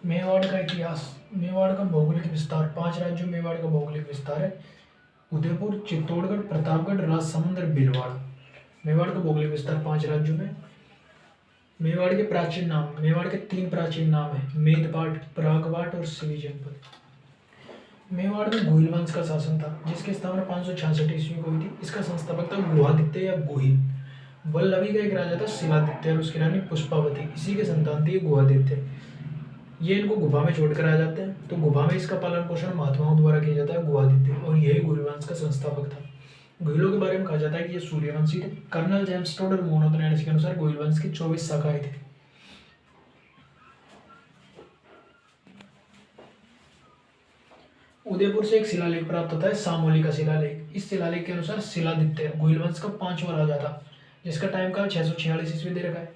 मेवाड़ का इतिहास। मेवाड़ का भौगोलिक विस्तार। 5 राज्यों में मेवाड़ का भौगोलिक विस्तार है। उदयपुर, चित्तौड़गढ़, प्रतापगढ़, राजसमंद और भीलवाड़ा। मेवाड़ का भौगोलिक विस्तार 5 राज्यों में। मेवाड़ के प्राचीन नाम। मेवाड़ के 3 प्राचीन नाम है, मेदपाट, परागपाट और सिवी जनपद। मेवाड़ में गोहिल वंश का शासन था, जिसकी स्थापना 566 ईस्वी को हुई थी। इसका संस्थापक था गुहादित्य या गोहिल। वल्लभी का एक राजा था शिलादित्य और उसकी रानी पुष्पावती, इसी के संतान थे गुहादित्य। ये इनको गुफा में छोड़कर आ जाते हैं, तो गुफा में इसका पालन पोषण महात्माओं द्वारा किया जाता है गुहादित्य, और यही गोहिल वंश का संस्थापक था। गोहिलों के बारे में कहा जाता है कि ये सूर्यवंशी थे। कर्नल जेम्स टोड और मोनोतोनेटिस के अनुसार गोहिल वंश की 24 शाखाएं थी। उदयपुर से एक शिलालेख प्राप्त होता है, सामोली का शिलालेख। इस शिलालेख के अनुसार शिलादित्य गोहिल वंश का 5वां राजा था, जिसका टाइम काल 646 ईस्वी दे रखा है।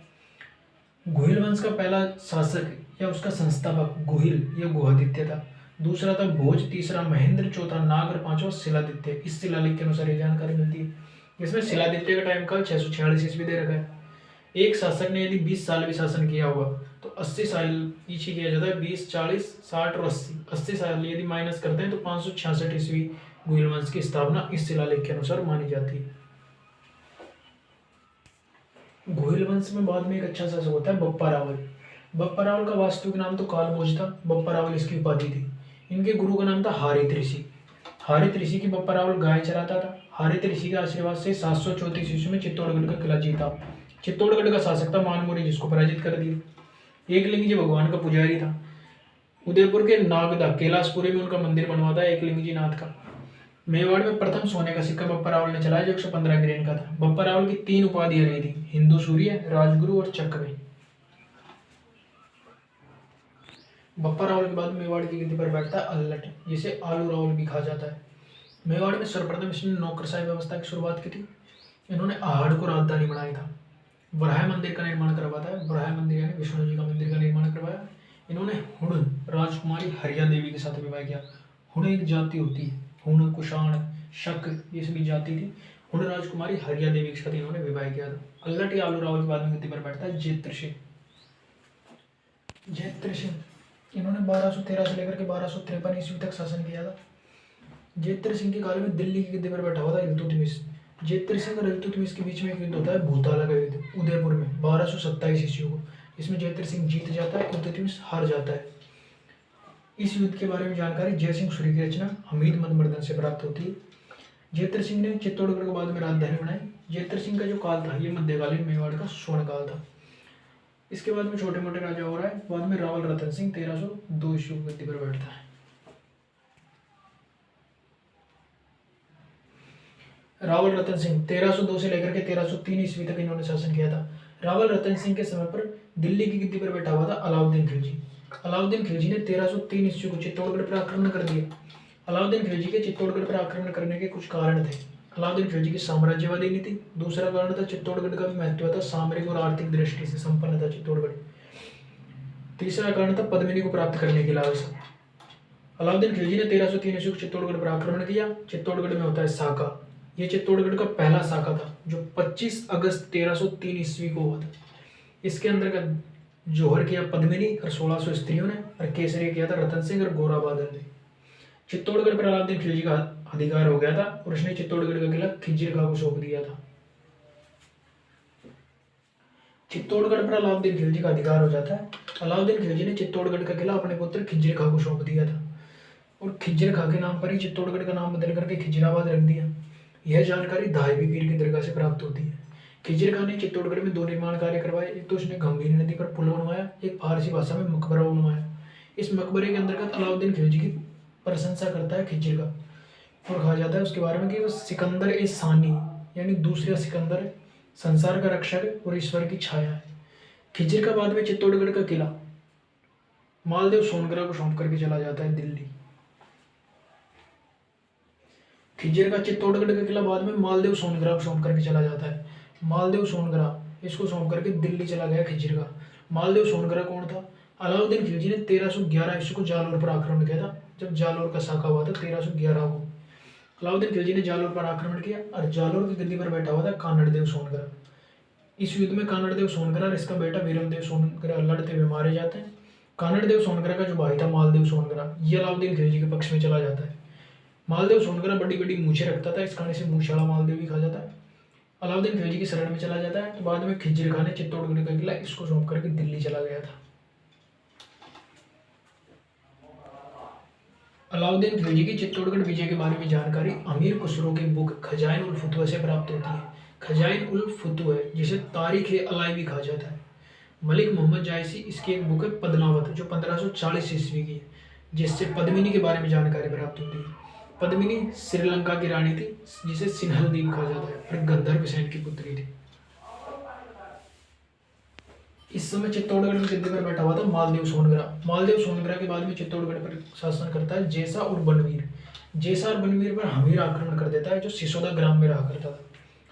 गोहिल वंश का पहला शासक या उसका संस्थापक गोहिल या गुहादित्य था। दूसरा था भोज, तीसरा महेंद्र, चौथा नाग और 5वां शिलादित्य। इस शिलालेख के अनुसार ये जानकारी मिलती है। इसमें शिलादित्य का टाइम काल 646 ईस्वी दे रखा है। एक शासक ने यदि 20 साल भी शासन किया होगा तो 80 साल पीछे किया जाता है। 20, 40, 60 और 80 साल यदि माइनस करते हैं तो 566 ईस्वी गोहिल वंश की स्थापना इस शिलालेख के अनुसार मानी जाती है। गोहिल वंश में बाद में एक अच्छा शासक होता है बप्पा रावल। बप्पा रावल का वास्तविक नाम तो कालभोज था, बप्पा रावल इसकी उपाधि थी। इनके गुरु का नाम था हारित ऋषि। हारित ऋषि की बप्पा रावल गाय चराता था। हारित ऋषि के आशीर्वाद से 734 ईस्वी में चित्तौड़गढ़ का किला जीता। चित्तौड़गढ़ का शासक था मानमोरी, जिसको पराजित कर दिया। एकलिंग जी भगवान का पुजारी था। उदयपुर के नागदा कैलाशपुरी में उनका मंदिर बनवाता है एकलिंग जी नाथ का। मेवाड़ में प्रथम सोने का सिक्का बप्पा रावल ने चलाया, जो 115 ग्रेन का था। बप्पा रावल की 3 उपाधियां रही थी, हिंदू सूर्य, राजगुरु और चक्रवे। बप्पा रावल के बाद मेवाड़ की गद्दी पर बैठता है अल्लट, जिसे आलू रावल भी कहा जाता है। मेवाड़ में सर्वप्रथम इसने नौकरशाही व्यवस्था की शुरुआत की थी। इन्होंने आहड़ को राजधानी बनाया था। वराह मंदिर का निर्माण करवाता है। वराह मंदिर यानी विष्णु जी का मंदिर का निर्माण करवाया। इन्होंने हुण राजकुमारी हरिया देवी के साथ विवाह किया। हुण एक जाति होती है, हुण, कुषाण, शक, ये सभी जाति थी। हुण राजकुमारी हरिया देवी के साथ इन्होंने विवाह किया था। अल्लट या आलू रावल के बाद में गद्दी पर बैठता है जेत्र सिंह। जेत्र सिंह इन्होंने 1213 से लेकर के 1253 ईस्वी तक शासन किया था। जेत्र सिंह के काल में दिल्ली की गद्दी पर बैठा हुआ था इल्तुतमिश। जेत्र सिंह और इल्तुतमिश के बीच में एक युद्ध होता है, भूताला का युद्ध, उदयपुर में 1227 ईस्वी को। इसमें जेत्र सिंह जीत जाता है, इल्तुतमिश हार जाता है। इस युद्ध के बारे में जानकारी जयसिंह सूरी की रचना हमीद मंदमर्दन से प्राप्त होती है। जेत्र सिंह ने चित्तौड़गढ़ के बाद में राजधानी बनाई। जेत्र सिंह का जो काल था ये मध्यकालीन मेवाड़ का स्वर्ण काल था। इसके बाद में छोटे मोटे राजा हो रहा है। बाद में रावल रतन सिंह 1302 ईस्वी को गद्दी पर बैठता है। रावल रतन सिंह 1302 से लेकर के 1303 ईस्वी तक इन्होंने शासन किया था। रावल रतन सिंह के समय पर दिल्ली की गद्दी पर बैठा हुआ था अलाउद्दीन खिलजी। अलाउद्दीन खिलजी ने 1303 ईस्वी को चित्तौड़गढ़ पर आक्रमण कर दिया। अलाउद्दीन खिलजी के चित्तौड़गढ़ पर आक्रमण करने के कुछ कारण थे। अलाउद्दीन खिलजी की साम्राज्यवादी नीति। दूसरा कारण था चित्तौड़गढ़ का भी महत्व था, सामरिक और आर्थिक दृष्टि से संपन्न था चित्तौड़गढ़। तीसरा कारण था पद्मिनी को प्राप्त करने की लालसा। अलाउद्दीन खिलजी ने 1303 ईस्वी को चित्तौड़गढ़ पर आक्रमण किया। चित्तौड़गढ़ में होता है साका। ये चित्तौड़गढ़ का पहला साका था, जो 25 अगस्त 1303 ईस्वी को हुआ था। इसके अंतर्गत जौहर किया पद्मिनी और 1600 स्त्रियों ने, और केसरी किया था रतन सिंह और गोरा बादल ने। चित्तौड़गढ़ पर अलाउद्दीन खिलजी का अधिकार हो गया था और उसने चित्तौड़गढ़ का किला खिज्जिर खां को सौंप दिया था। चित्तौड़गढ़ पर अलाउद्दीन खिलजी का अधिकार हो जाता है। अलाउद्दीन खिलजी ने चित्तौड़गढ़ का किला अपने पुत्र खिज्जिर खां को सौंप दिया था, और खिज्जिर खां के नाम पर ही चित्तौड़गढ़ का नाम बदल करके खिजराबाद रख दिया। यह जानकारी धायबी पीर की दरगाह से प्राप्त होती है। खिज्जिर खां ने चित्तौड़गढ़ में 2 निर्माण कार्य करवाए। एक तो उसने गंभीर नदी पर पुल बनवाया, एक फारसी भाषा में मकबरा बनवाया। इस मकबरे के अंतर्गत अलाउद्दीन खिलजी की प्रशंसा करता है खिज्जिर खां, और कहा जाता है उसके बारे में कि वो सिकंदर ए सानी यानी दूसरा सिकंदर है, संसार का रक्षक है और ईश्वर की छाया है। खिज्जिर का बाद में चित्तौड़गढ़ का किला मालदेव सोनगरा को सौंप करके चला जाता है दिल्ली। खिज्जिर का चित्तौड़गढ़ का किला बाद में मालदेव सोनगरा को सौंप करके चला जाता है। मालदेव सोनगरा इसको सौंप करके दिल्ली चला गया खिज्जिर का। मालदेव सोनगरा कौन था? अलाउद्दीन खिलजी ने 1311 ईस्वी को जालोर पर आक्रमण किया था, जब जालोर का साका हुआ था 1311 को। अलाउद्दीन खिलजी ने जालोर पर आक्रमण किया और जालोर की गद्दी पर बैठा हुआ था कानड़देव सोनगरा। इस युद्ध में कानड़देव सोनगरा और इसका बेटा वीरमदेव सोनगरा लड़ते हुए मारे जाते हैं। कानड़देव सोनगरा का जो भाई था मालदेव सोनगरा, ये अलाउद्दीन खिलजी के पक्ष में चला जाता है। मालदेव सोनगरा बड़ी बड़ी मूछें रखता था, इस कारण से मूछाड़ा मालदेव भी कहा जाता है। अलाउद्दीन खिलजी की शरण में चला जाता है, तो बाद में खिज्र खान ने चित्तौड़गढ़ का किला इसको सौंप करके दिल्ली चला गया था। अलाउद्दीन खिलजी की चित्तौड़गढ़ विजय के बारे में जानकारी अमीर खुसरो की बुक खजाइन उल फुतुह से प्राप्त होती है। खजाइन उल फुतुह जिसे तारीख अलाई भी कहा जाता है। मलिक मोहम्मद जायसी इसकी एक बुक है पद्मावत, जो 1540 ईस्वी की है, जिससे पद्मिनी के बारे में जानकारी प्राप्त होती है। पद्मिनी श्रीलंका की रानी थी, जिसे सिन्हल द्वीप कहा जाता है, और गंधर्व सेन की पुत्री थी। इस समय चित्तौड़गढ़ की गद्दी पर बैठा हुआ था मालदेव सोनगरा। मालदेव सोनगरा के बाद में चित्तौड़गढ़ पर शासन करता है जेसा और बनवीर। जेसा और बनवीर पर हमीर आक्रमण कर देता है, जो सिसोदा ग्राम में रहा करता था।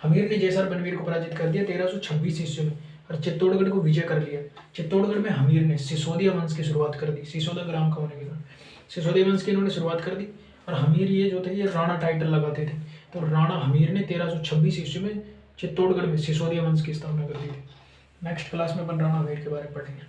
हमीर ने जेसा और बनवीर को पराजित कर दिया 1326 ईस्वी में, और चित्तौड़गढ़ को विजय कर लिया। चित्तौड़गढ़ में हमीर ने सिसोदिया वंश की शुरुआत कर दी, सिसोदा ग्राम का होने के कारण सिसोदिया वंश की इन्होंने शुरुआत कर दी। और हमीर ये जो थे ये राणा टाइटल लगाते थे, तो राणा हमीर ने 1326 ईस्वी में चित्तौड़गढ़ में सिसोदिया वंश की स्थापना कर दी थी। नेक्स्ट क्लास में अपन राणा हमीर के बारे में पढ़ेंगे।